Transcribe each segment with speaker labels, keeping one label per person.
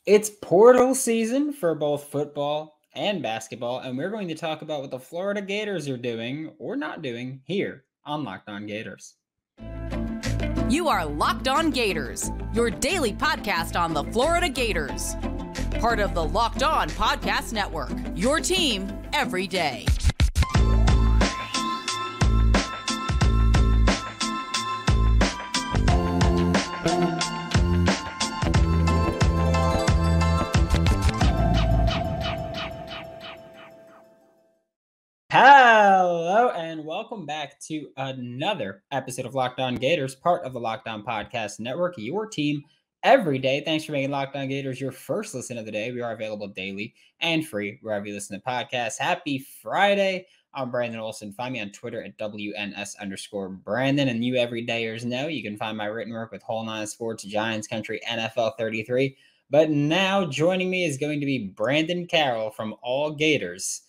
Speaker 1: It's portal season for both football and basketball, and we're going to talk about what the Florida Gators are doing or not doing here on Locked On Gators.
Speaker 2: You are Locked On Gators, your daily podcast on the Florida Gators. Part of the Locked On Podcast Network, your team every day.
Speaker 1: Hello and welcome back to another episode of Locked On Gators, part of the Locked On Podcast Network, your team every day. Thanks for making Locked On Gators your first listen of the day. We are available daily and free wherever you listen to podcasts. Happy Friday. I'm Brandon Olson. Find me on Twitter at WNS_Brandon. And you everydayers know you can find my written work with Whole Nine Sports, Giants Country, NFL 33. But now joining me is going to be Brandon Carroll from All Gators.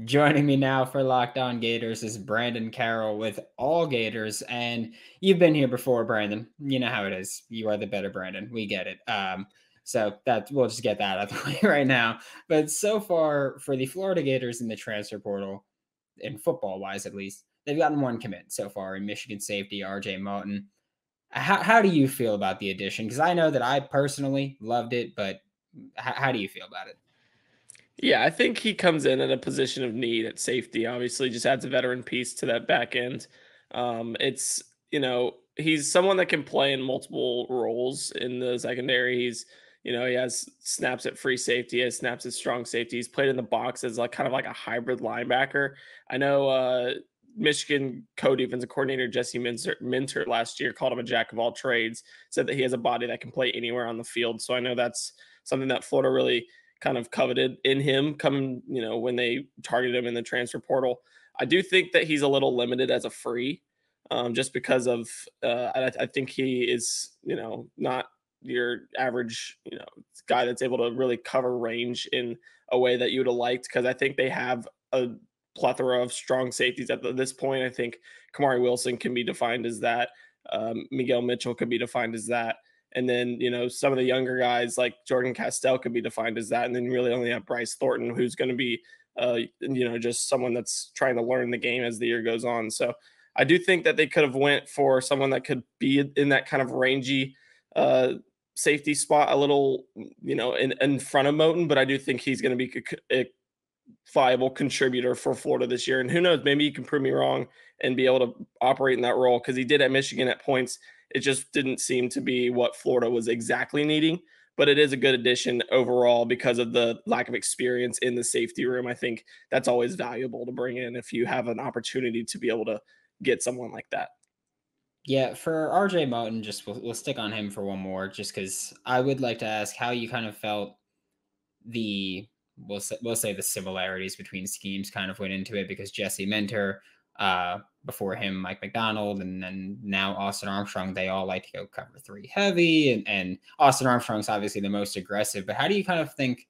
Speaker 1: Joining me now for Locked On Gators is Brandon Carroll with All Gators, and you've been here before, Brandon. You know how it is. You are the better Brandon. We get it. So that we'll just get that out of the way right now. But so far for the Florida Gators in the transfer portal, in football-wise at least, they've gotten one commit so far in Michigan safety RJ Moulton. How do you feel about the addition? Because I know that I personally loved it, but how do you feel about it?
Speaker 3: Yeah, I think he comes in a position of need at safety. Obviously, just adds a veteran piece to that back end. He's someone that can play in multiple roles in the secondary. He has snaps at free safety, he has snaps at strong safety. He's played in the box as kind of like a hybrid linebacker. I know Michigan co-defensive coordinator Jesse Minter last year called him a jack of all trades, said that he has a body that can play anywhere on the field. So I know that's something that Florida really kind of coveted in him when they targeted him in the transfer portal. I do think that he's a little limited as a free, just because of I think he is, not your average, guy that's able to really cover range in a way that you would have liked, because I think they have a plethora of strong safeties at this point. I think Kamari Wilson can be defined as that. Miguel Mitchell could be defined as that. And then, some of the younger guys like Jordan Castell could be defined as that. And then really only have Bryce Thornton, who's going to be, just someone that's trying to learn the game as the year goes on. So I do think that they could have went for someone that could be in that kind of rangy safety spot a little, in front of Moten. But I do think he's going to be a viable contributor for Florida this year. And who knows, maybe he can prove me wrong and be able to operate in that role, because he did at Michigan at points. It just didn't seem to be what Florida was exactly needing, but it is a good addition overall because of the lack of experience in the safety room. I think that's always valuable to bring in if you have an opportunity to be able to get someone like that.
Speaker 1: Yeah, for RJ Moulton, just we'll stick on him for one more, just because I would like to ask how you kind of felt we'll say the similarities between schemes kind of went into it, because Jesse Minter, before him, Mike McDonald, and then now Austin Armstrong, they all like to go cover three heavy, and Austin Armstrong's obviously the most aggressive. But how do you kind of think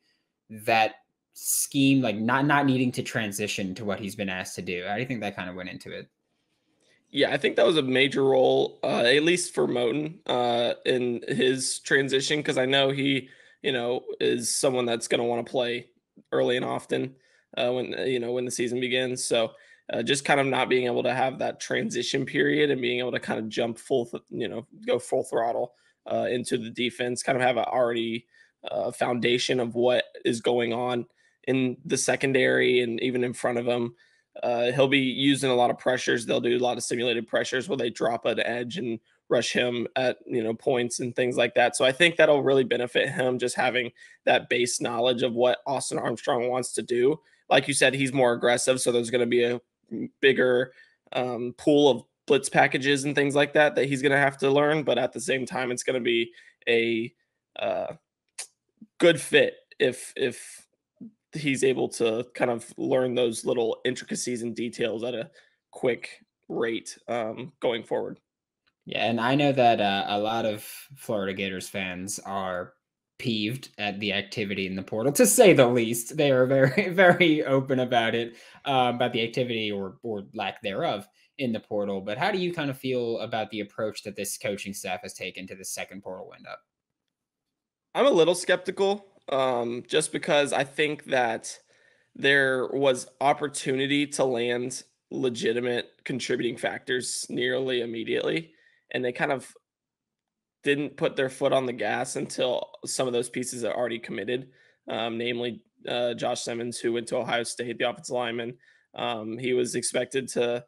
Speaker 1: that scheme, like not needing to transition to what he's been asked to do, how do you think that kind of went into it?
Speaker 3: Yeah, I think that was a major role, at least for Moten, in his transition, because I know he, is someone that's going to want to play early and often when the season begins. So just kind of not being able to have that transition period and being able to kind of jump go full throttle into the defense, kind of have an already foundation of what is going on in the secondary and even in front of him. He'll be using a lot of pressures. They'll do a lot of simulated pressures where they drop an edge and rush him at, points and things like that. So I think that'll really benefit him, just having that base knowledge of what Austin Armstrong wants to do. Like you said, he's more aggressive, so there's going to be a bigger pool of blitz packages and things like that he's going to have to learn. But at the same time, it's going to be a good fit if he's able to kind of learn those little intricacies and details at a quick rate going forward.
Speaker 1: Yeah, and I know that a lot of Florida Gators fans are peeved at the activity in the portal, to say the least. They are very, very open about it, about the activity or lack thereof in the portal. But how do you kind of feel about the approach that this coaching staff has taken to the second portal window?
Speaker 3: I'm a little skeptical, just because I think that there was opportunity to land legitimate contributing factors nearly immediately, and they kind of didn't put their foot on the gas until some of those pieces are already committed, namely Josh Simmons, who went to Ohio State, the offensive lineman. He was expected to,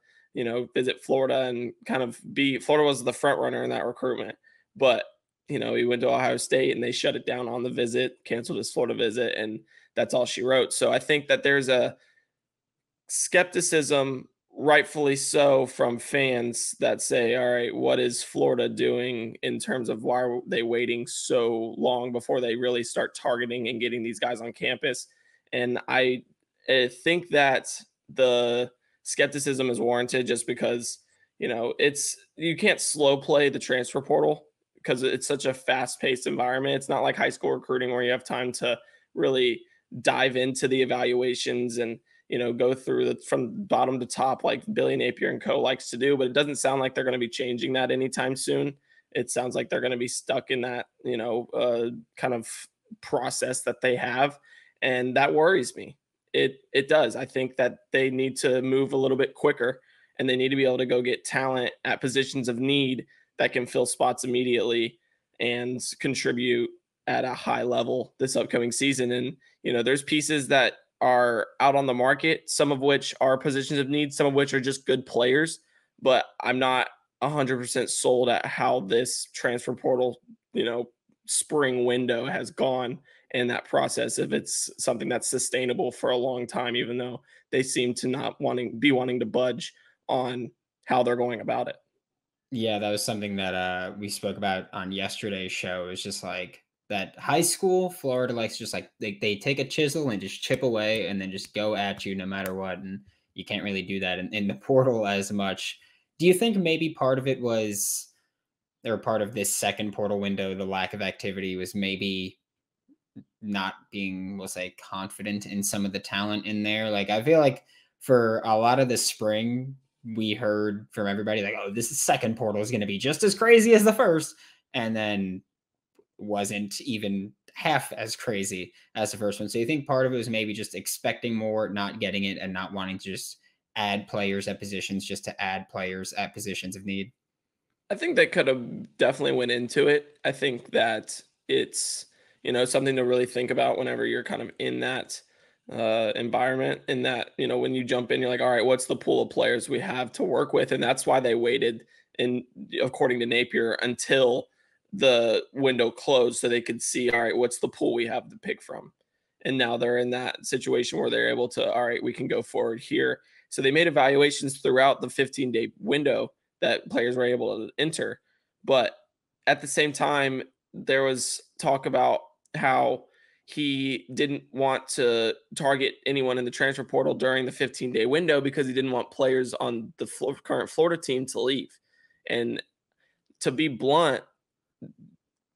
Speaker 3: visit Florida and kind of be. Florida was the front runner in that recruitment, but he went to Ohio State and they shut it down on the visit, canceled his Florida visit, and that's all she wrote. So I think that there's a skepticism, rightfully so, from fans that say, all right, what is Florida doing in terms of why are they waiting so long before they really start targeting and getting these guys on campus? And I think that the skepticism is warranted just because, you can't slow play the transfer portal because it's such a fast paced environment. It's not like high school recruiting where you have time to really dive into the evaluations and go through from bottom to top like Billy Napier and co likes to do, but it doesn't sound like they're going to be changing that anytime soon. It sounds like they're going to be stuck in that, kind of process that they have. And that worries me. It does. I think that they need to move a little bit quicker and they need to be able to go get talent at positions of need that can fill spots immediately and contribute at a high level this upcoming season. And, there's pieces that are out on the market, some of which are positions of need, some of which are just good players. But I'm not 100% sold at how this transfer portal, spring window has gone in that process. If it's something that's sustainable for a long time, even though they seem to not wanting to budge on how they're going about it.
Speaker 1: Yeah, that was something that we spoke about on yesterday's show. It's just like that high school Florida likes just like they take a chisel and just chip away and then just go at you no matter what. And you can't really do that in the portal as much. Do you think maybe part of it was or part of this second portal window, the lack of activity was maybe not being, we'll say, confident in some of the talent in there? Like I feel like for a lot of the spring, we heard from everybody like, oh, this second portal is going to be just as crazy as the first. And then wasn't even half as crazy as the first one. So you think part of it was maybe just expecting more, not getting it, and not wanting to just add players at positions just to add players at positions of need?
Speaker 3: I think that could have definitely went into it. I think that it's, something to really think about whenever you're kind of in that environment. In that, when you jump in, you're like, all right, what's the pool of players we have to work with? And that's why they waited, in according to Napier, until the window closed so they could see, all right, what's the pool we have to pick from. And now they're in that situation where they're able to, all right, we can go forward here. So they made evaluations throughout the 15-day window that players were able to enter. But at the same time, there was talk about how he didn't want to target anyone in the transfer portal during the 15-day window because he didn't want players on the current Florida team to leave. And to be blunt,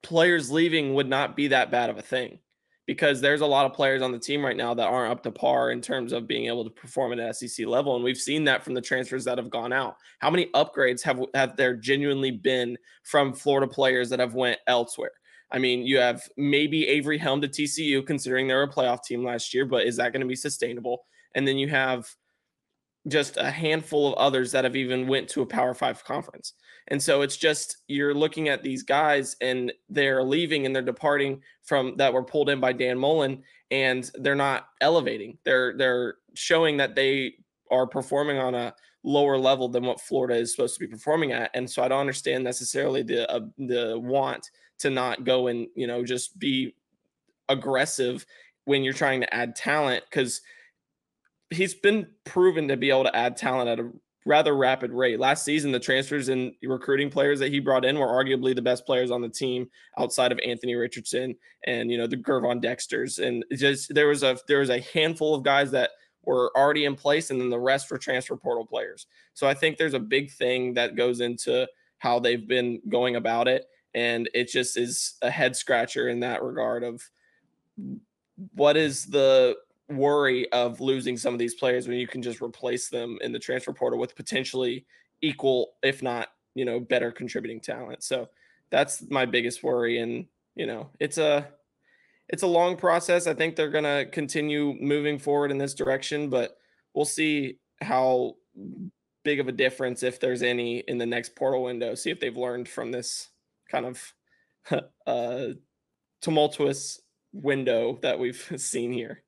Speaker 3: players leaving would not be that bad of a thing because there's a lot of players on the team right now that aren't up to par in terms of being able to perform at an SEC level. And we've seen that from the transfers that have gone out. How many upgrades have there genuinely been from Florida players that have went elsewhere? I mean, you have maybe Avery Helm to TCU, considering they're a playoff team last year, but is that going to be sustainable? And then you have just a handful of others that have even went to a Power 5 conference. And so it's just, you're looking at these guys and they're leaving and they're departing from that were pulled in by Dan Mullen, and they're not elevating. They're showing that they are performing on a lower level than what Florida is supposed to be performing at. And so I don't understand necessarily the want to not go and, just be aggressive when you're trying to add talent, because he's been proven to be able to add talent at a rather rapid rate. Last season, the transfers and recruiting players that he brought in were arguably the best players on the team outside of Anthony Richardson and, the Gervon Dexters. And just there was a handful of guys that were already in place, and then the rest were transfer portal players. So I think there's a big thing that goes into how they've been going about it. And it just is a head scratcher in that regard of what is the worry of losing some of these players when you can just replace them in the transfer portal with potentially equal, if not, better contributing talent. So that's my biggest worry. And, it's a it's a long process. I think they're going to continue moving forward in this direction, but we'll see how big of a difference, if there's any, in the next portal window. See if they've learned from this kind of tumultuous window that we've seen here.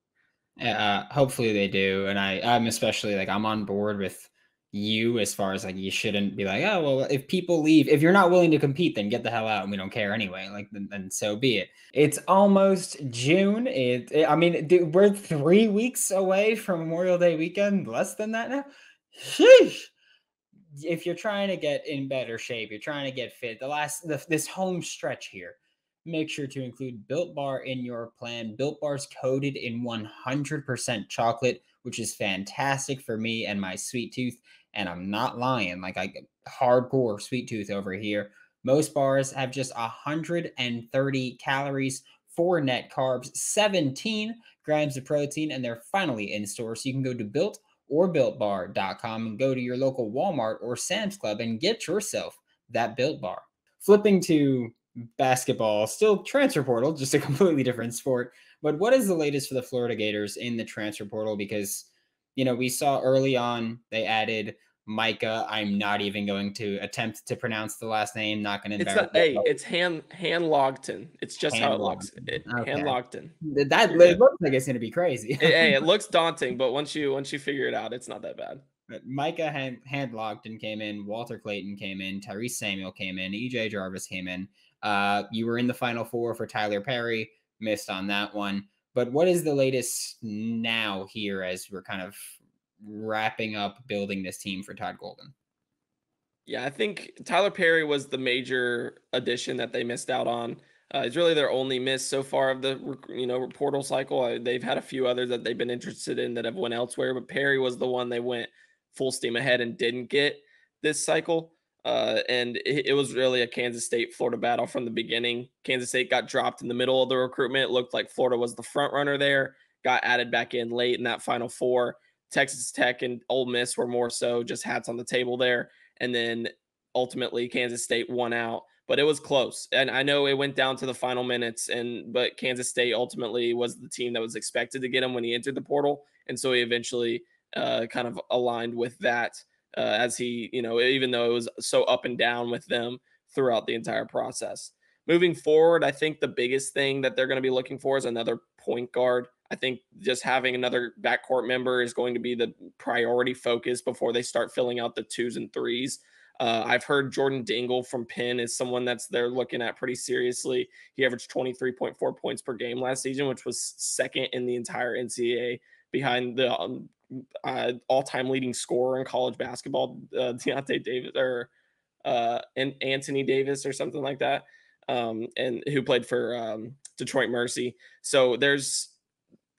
Speaker 1: Hopefully they do. And I'm especially like, I'm on board with you as far as like, you shouldn't be like, oh, well, if people leave, if you're not willing to compete, then get the hell out and we don't care anyway. Like, then so be it. It's almost June. I mean, dude, we're 3 weeks away from Memorial Day weekend, less than that now. Sheesh. If you're trying to get in better shape, you're trying to get fit, this home stretch here, make sure to include Built Bar in your plan. Built Bar's coated in 100% chocolate, which is fantastic for me and my sweet tooth. And I'm not lying. Like, I get hardcore sweet tooth over here. Most bars have just 130 calories, 4 net carbs, 17 grams of protein, and they're finally in store. So you can go to Built or BuiltBar.com and go to your local Walmart or Sam's Club and get yourself that Built Bar. Flipping to basketball, still transfer portal, just a completely different sport. But what is the latest for the Florida Gators in the transfer portal? Because, you know, we saw early on they added Micah. I'm not even going to attempt to pronounce the last name. Not going to embarrass.
Speaker 3: It's Han-Logton. It's just how it looks. Han-Logton.
Speaker 1: That looks like it's going to be crazy.
Speaker 3: Hey, it looks daunting, but once you figure it out, it's not that bad.
Speaker 1: But Micah Han-Logton came in, Walter Clayton came in, Tyrese Samuel came in, EJ Jarvis came in. You were in the Final Four for Tyler Perry, missed on that one. But what is the latest now here as we're kind of wrapping up building this team for Todd Golden?
Speaker 3: Yeah, I think Tyler Perry was the major addition that they missed out on. It's really their only miss so far of the portal cycle. They've had a few others that they've been interested in that have went elsewhere, but Perry was the one they went full steam ahead and didn't get this cycle. And it was really a Kansas State Florida battle from the beginning. Kansas State got dropped in the middle of the recruitment. It looked like Florida was the front runner there, got added back in late in that Final Four. Texas Tech and Ole Miss were more so just hats on the table there. And then ultimately Kansas State won out, but it was close. And I know it went down to the final minutes, but Kansas State ultimately was the team that was expected to get him when he entered the portal. And so he eventually kind of aligned with that as he, even though it was so up and down with them throughout the entire process. Moving forward, I think the biggest thing that they're going to be looking for is another point guard. I think just having another backcourt member is going to be the priority focus before they start filling out the 2s and 3s. I've heard Jordan Dingle from Penn is someone they're looking at pretty seriously. He averaged 23.4 points per game last season, which was second in the entire NCAA behind the all-time leading scorer in college basketball, Deontay Davis and Anthony Davis or something like that, and who played for Detroit Mercy. So there's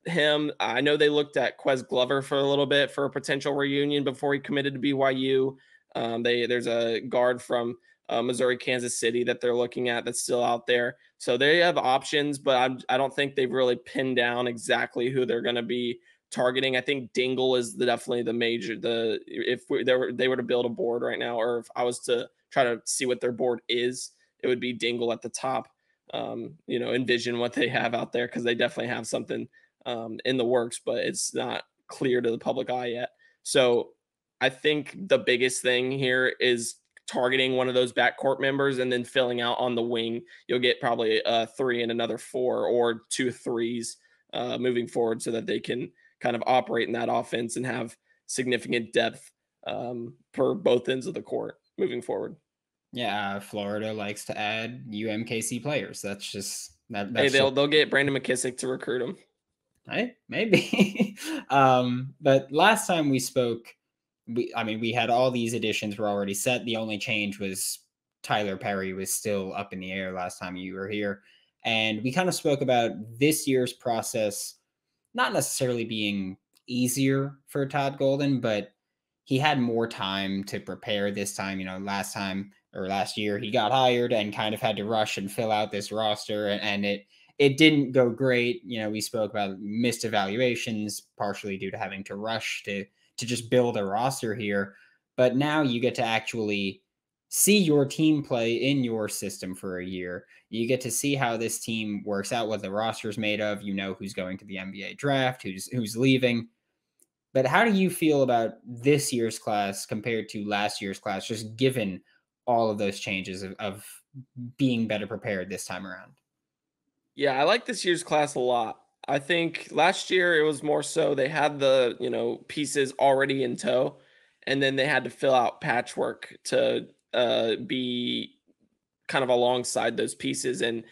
Speaker 3: him. I know they looked at Quez Glover for a little bit for a potential reunion before he committed to BYU. There's a guard from Missouri, Kansas City that they're looking at that's still out there. So they have options, but I don't think they've really pinned down exactly who they're going to be targeting. I think Dingle is definitely the major. If they were to build a board right now, or if I was to try to see what their board is, it would be Dingle at the top. Envision what they have out there, because they definitely have something in the works, but it's not clear to the public eye yet. So I think the biggest thing here is targeting one of those backcourt members and then filling out on the wing. You'll get probably a 3 and another 4 or 2 3s moving forward, so that they can kind of operate in that offense and have significant depth for both ends of the court moving forward.
Speaker 1: Yeah, Florida likes to add UMKC players. That's just that.
Speaker 3: Hey, they'll get Brandon McKissick to recruit them.
Speaker 1: Hey, maybe. But last time we spoke, we had all these additions were already set. The only change was Tyler Perry was still up in the air last time you were here. And we kind of spoke about this year's process not necessarily being easier for Todd Golden, but he had more time to prepare this time. Last year he got hired and kind of had to rush and fill out this roster, and it didn't go great. We spoke about missed evaluations, partially due to having to rush to just build a roster here. But now you get to actually see your team play in your system for a year. You get to see how this team works out, what the roster is made of. You know who's going to the NBA draft, who's leaving. But how do you feel about this year's class compared to last year's class, just given all of those changes of being better prepared this time around?
Speaker 3: Yeah, I like this year's class a lot. I think last year it was more so they had the, pieces already in tow, and then they had to fill out patchwork to be kind of alongside those pieces. And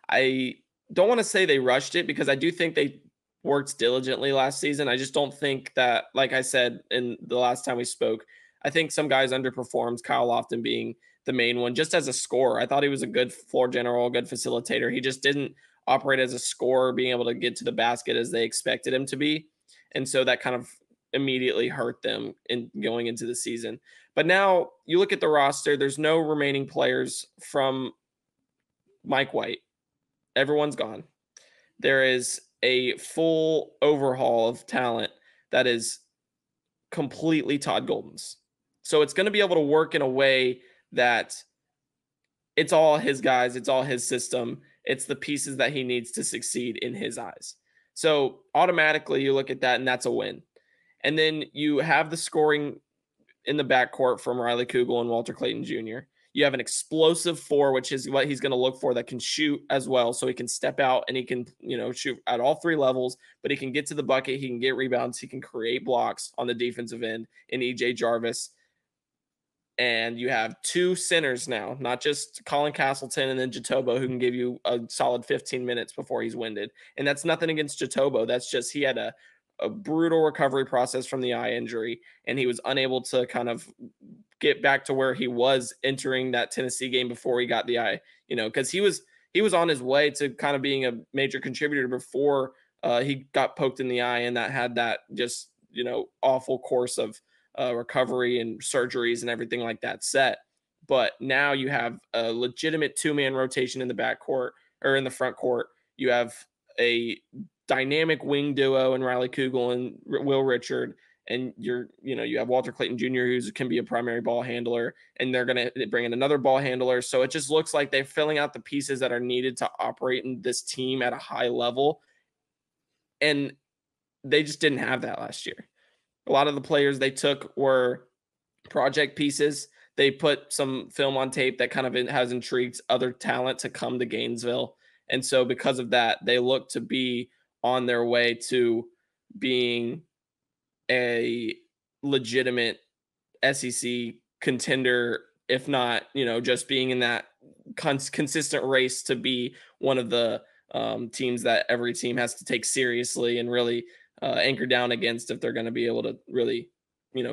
Speaker 3: I don't want to say they rushed it, because I do think they worked diligently last season. I just don't think that, like I said in the last time we spoke, I think some guys underperformed, Kyle Lofton being the main one. Just as a scorer, I thought he was a good floor general, a good facilitator. He just didn't operate as a scorer, being able to get to the basket as they expected him to be. And so that kind of immediately hurt them in going into the season. But now you look at the roster, there's no remaining players from Mike White. Everyone's gone. There is a full overhaul of talent that is completely Todd Golden's. So it's going to be able to work in a way that it's all his guys, it's all his system, it's the pieces that he needs to succeed in his eyes. So automatically you look at that and that's a win. And then you have the scoring in the backcourt from Riley Kugel and Walter Clayton Jr. You have an explosive four, which is what he's going to look for, that can shoot as well. So he can step out and he can, shoot at all three levels, but he can get to the bucket. He can get rebounds. He can create blocks on the defensive end in EJ Jarvis. And you have two centers now, not just Colin Castleton and then Jatobo, who can give you a solid 15 minutes before he's winded. And that's nothing against Jatobo. That's just, he had a brutal recovery process from the eye injury, and he was unable to kind of get back to where he was entering that Tennessee game before he got the eye, because he was on his way to kind of being a major contributor before he got poked in the eye, and that had that just, awful course of recovery and surgeries and everything like that set. But now you have a legitimate two-man rotation in the backcourt, or in the front court. You have a dynamic wing duo in Riley Kugel and Will Richard, and you have Walter Clayton Jr., who can be a primary ball handler, and they're going to bring in another ball handler. So it just looks like they're filling out the pieces that are needed to operate in this team at a high level. And they just didn't have that last year. A lot of the players they took were project pieces. They put some film on tape that kind of has intrigued other talent to come to Gainesville. And so because of that, they look to be on their way to being a legitimate SEC contender, if not, just being in that consistent race to be one of the teams that every team has to take seriously and really anchor down against if they're going to be able to really,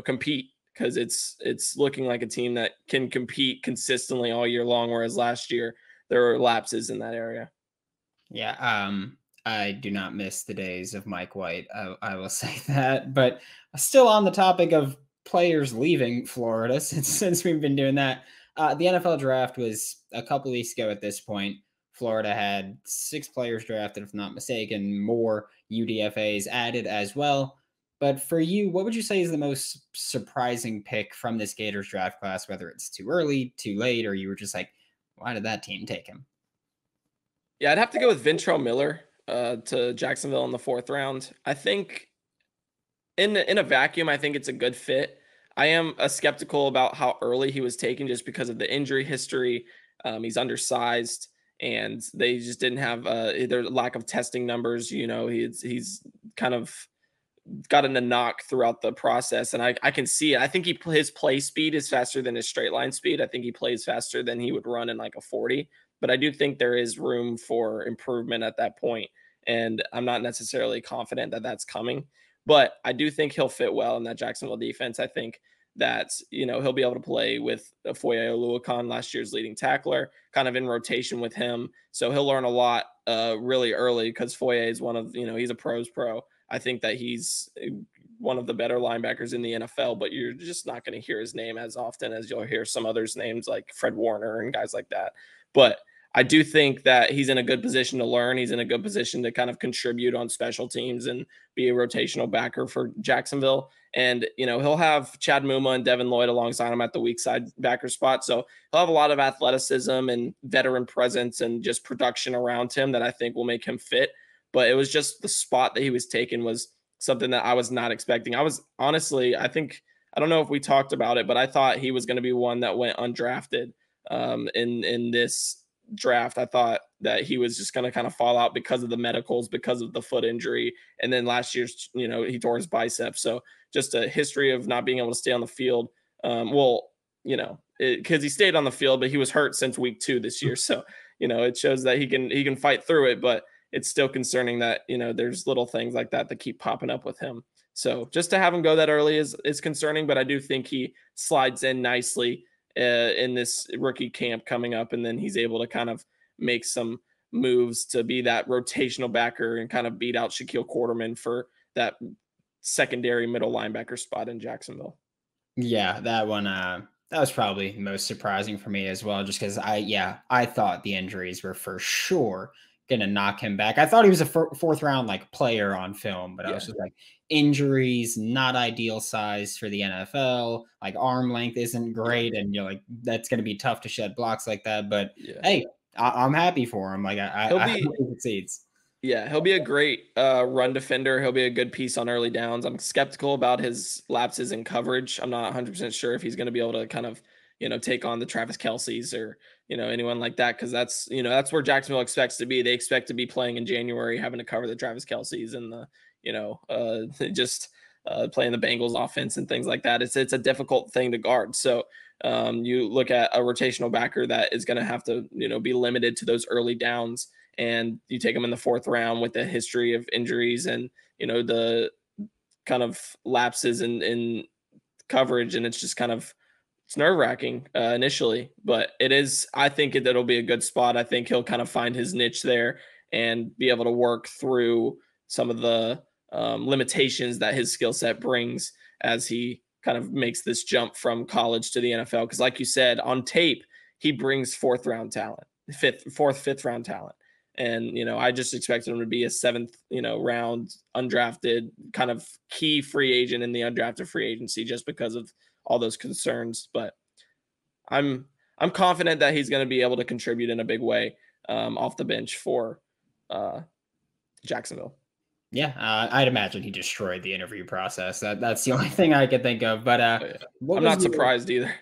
Speaker 3: compete, because it's looking like a team that can compete consistently all year long, whereas last year there were lapses in that area.
Speaker 1: Yeah, I do not miss the days of Mike White. I will say that. But still on the topic of players leaving Florida, since we've been doing that, the NFL draft was a couple weeks ago at this point. Florida had 6 players drafted, if not mistaken, more UDFAs added as well. But for you, what would you say is the most surprising pick from this Gators draft class, whether it's too early, too late, or you were just like, why did that team take him?
Speaker 3: Yeah, I'd have to go with Ventrell Miller to Jacksonville in the 4th round. I think in a vacuum, I think it's a good fit. I am skeptical about how early he was taken, just because of the injury history. He's undersized, and they just didn't have their lack of testing numbers. He's kind of gotten a knock throughout the process, and I can see it. I think his play speed is faster than his straight line speed. I think he plays faster than he would run in like a 40. But I do think there is room for improvement at that point, and I'm not necessarily confident that that's coming. But I do think he'll fit well in that Jacksonville defense. I think that, he'll be able to play with Foye Oluokun, last year's leading tackler, kind of in rotation with him. So he'll learn a lot really early, because Foye is one of, he's a pro's pro. I think that he's one of the better linebackers in the NFL, but you're just not going to hear his name as often as you'll hear some others' names like Fred Warner and guys like that. But I do think that he's in a good position to learn. He's in a good position to kind of contribute on special teams and be a rotational backer for Jacksonville. And, he'll have Chad Muma and Devin Lloyd alongside him at the weak side backer spot. So he'll have a lot of athleticism and veteran presence and just production around him that I think will make him fit. But it was just the spot that he was taken was something that I was not expecting. I was honestly, I don't know if we talked about it, but I thought he was going to be one that went undrafted in this draft. I thought that he was just going to kind of fall out because of the medicals, because of the foot injury. And then last year's, he tore his bicep. So just a history of not being able to stay on the field. Because he stayed on the field, but he was hurt since week 2 this year. So, it shows that he can fight through it, but it's still concerning that, there's little things like that keep popping up with him. So just to have him go that early is concerning, but I do think he slides in nicely in this rookie camp coming up, and then he's able to kind of make some moves to be that rotational backer and kind of beat out Shaquille Quarterman for that secondary middle linebacker spot in Jacksonville.
Speaker 1: Yeah, that one, that was probably most surprising for me as well, just because I thought the injuries were for sure going to knock him back. I thought he was a fourth round player on film, but I was just injuries, not ideal size for the NFL, arm length isn't great. And that's going to be tough to shed blocks like that. But hey, I'm happy for him. I hope he succeeds.
Speaker 3: Yeah, he'll be a great run defender. He'll be a good piece on early downs. I'm skeptical about his lapses in coverage. I'm not 100% sure if he's going to be able to kind of, take on the Travis Kelce's or, anyone like that. Cause that's where Jacksonville expects to be. They expect to be playing in January, having to cover the Travis Kelce's and the, playing the Bengals offense and things like that. It's a difficult thing to guard. So you look at a rotational backer that is going to have to, be limited to those early downs, and you take them in the 4th round with a history of injuries and, the kind of lapses in coverage. And it's just kind of, it's nerve-wracking initially, but I think that'll be a good spot. I think he'll kind of find his niche there and be able to work through some of the limitations that his skill set brings as he kind of makes this jump from college to the NFL. Because like you said, on tape, he brings 4th round talent, 5th round talent. And, I just expected him to be a 7th, round undrafted kind of key free agent in the undrafted free agency just because of all those concerns. But I'm confident that he's going to be able to contribute in a big way off the bench for Jacksonville.
Speaker 1: Yeah, I'd imagine he destroyed the interview process. That's the only thing I could think of. But
Speaker 3: I'm not surprised either.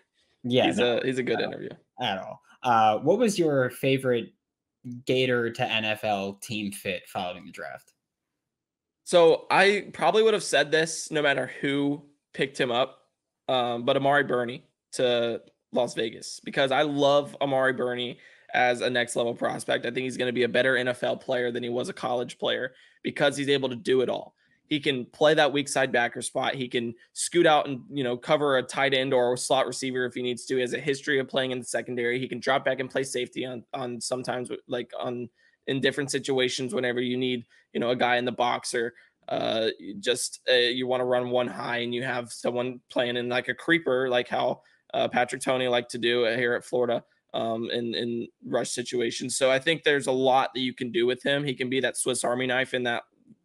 Speaker 1: Yeah,
Speaker 3: he's a good interview
Speaker 1: at all. What was your favorite Gator to NFL team fit following the draft?
Speaker 3: So I probably would have said this no matter who picked him up, but Amari Burney to Las Vegas, because I love Amari Burney as a next level prospect. I think he's going to be a better NFL player than he was a college player because he's able to do it all. He can play that weak side backer spot. He can scoot out and, cover a tight end or a slot receiver if he needs to. He has a history of playing in the secondary. He can drop back and play safety on sometimes in different situations whenever you need, a guy in the box or you want to run one high and you have someone playing in like a creeper, like how Patrick Toney liked to do here at Florida in rush situations. So I think there's a lot that you can do with him. He can be that Swiss Army knife in that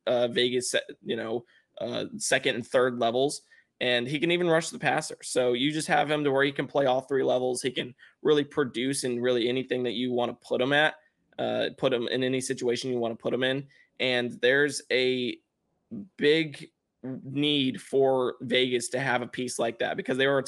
Speaker 3: Vegas, 2nd and 3rd levels, and he can even rush the passer. So you just have him to where he can play all 3 levels. He can really produce in really anything that you want to put him at, put him in any situation you want to put him in. And there's a big need for Vegas to have a piece like that because they were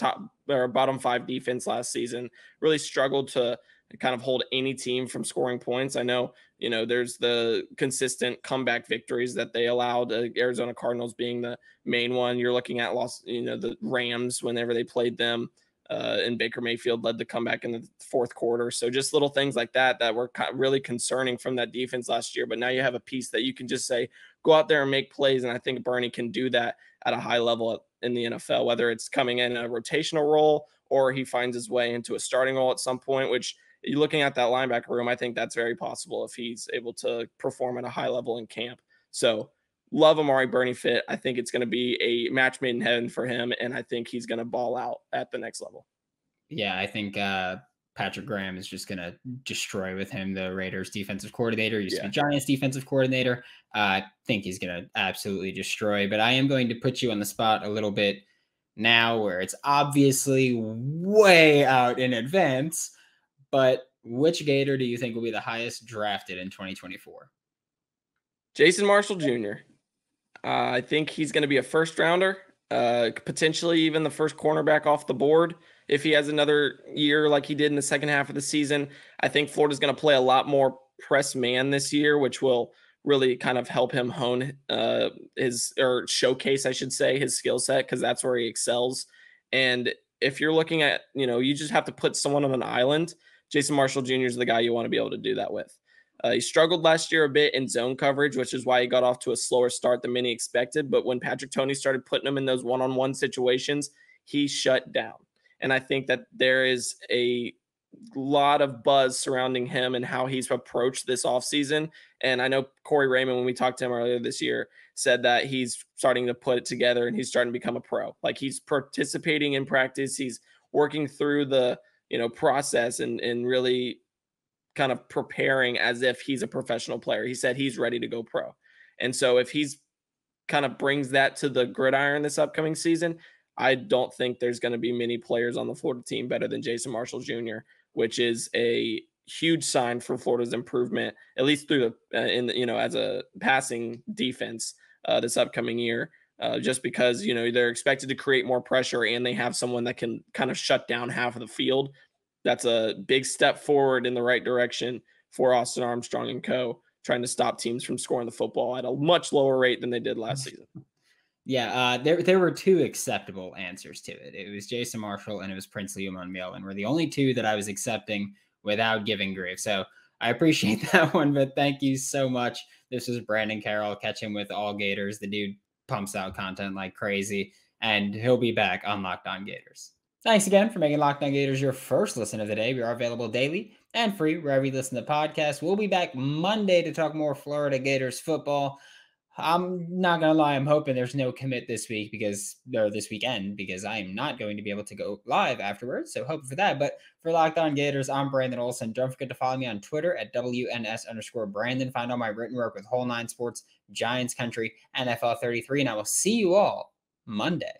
Speaker 3: a bottom 5 defense last season, really struggled to kind of hold any team from scoring points. I know, there's the consistent comeback victories that they allowed, Arizona Cardinals being the main one. You're looking at the Rams whenever they played them, and Baker Mayfield led the comeback in the 4th quarter. So just little things like that were really concerning from that defense last year. But now you have a piece that you can just say, go out there and make plays. And I think Burney can do that at a high level in the NFL, whether it's coming in a rotational role or he finds his way into a starting role at some point, which you're looking at that linebacker room. I think that's very possible if he's able to perform at a high level in camp. So love Amari Burney fit. I think it's going to be a match made in heaven for him. And I think he's going to ball out at the next level.
Speaker 1: Yeah, I think Patrick Graham is just going to destroy with him, the Raiders defensive coordinator, used to be
Speaker 3: Yeah.
Speaker 1: Giants defensive coordinator. I think he's going to absolutely destroy, but I am going to put you on the spot a little bit now where it's obviously way out in advance, but which Gator do you think will be the highest drafted in 2024?
Speaker 3: Jason Marshall Jr. I think he's going to be a first rounder, potentially even the first cornerback off the board if he has another year like he did in the second half of the season. I think Florida's going to play a lot more press man this year, which will really kind of help him hone or showcase, I should say, his skill set, because that's where he excels. And if you're looking at, you just have to put someone on an island, Jason Marshall Jr. is the guy you want to be able to do that with. He struggled last year a bit in zone coverage, which is why he got off to a slower start than many expected. But when Patrick Toney started putting him in those one-on-one situations, he shut down. And I think that there is a lot of buzz surrounding him and how he's approached this offseason. And I know Corey Raymond, when we talked to him earlier this year, said that he's starting to put it together and he's starting to become a pro. Like, he's participating in practice. He's working through the, process and really kind of preparing as if he's a professional player. He said he's ready to go pro. And so if he's kind of brings that to the gridiron this upcoming season, I don't think there's going to be many players on the Florida team better than Jason Marshall Jr., which is a huge sign for Florida's improvement, at least through as a passing defense this upcoming year, just because, they're expected to create more pressure and they have someone that can kind of shut down half of the field. That's a big step forward in the right direction for Austin Armstrong and co, trying to stop teams from scoring the football at a much lower rate than they did last season.
Speaker 1: Yeah, there were two acceptable answers to it. It was Jason Marshall and it was Princely Umanmielen were the only two that I was accepting without giving grief. So I appreciate that one, but thank you so much. This was Brandon Carroll. Catch him with All Gators. The dude pumps out content like crazy, and he'll be back on Locked On Gators. Thanks again for making Locked On Gators your first listen of the day. We are available daily and free wherever you listen to podcasts. We'll be back Monday to talk more Florida Gators football. I'm not going to lie. I'm hoping there's no commit this weekend because I am not going to be able to go live afterwards. So hoping for that. But for Locked On Gators, I'm Brandon Olson. Don't forget to follow me on Twitter at WNS_Brandon. Find all my written work with Whole Nine Sports, Giants Country, NFL 33. And I will see you all Monday.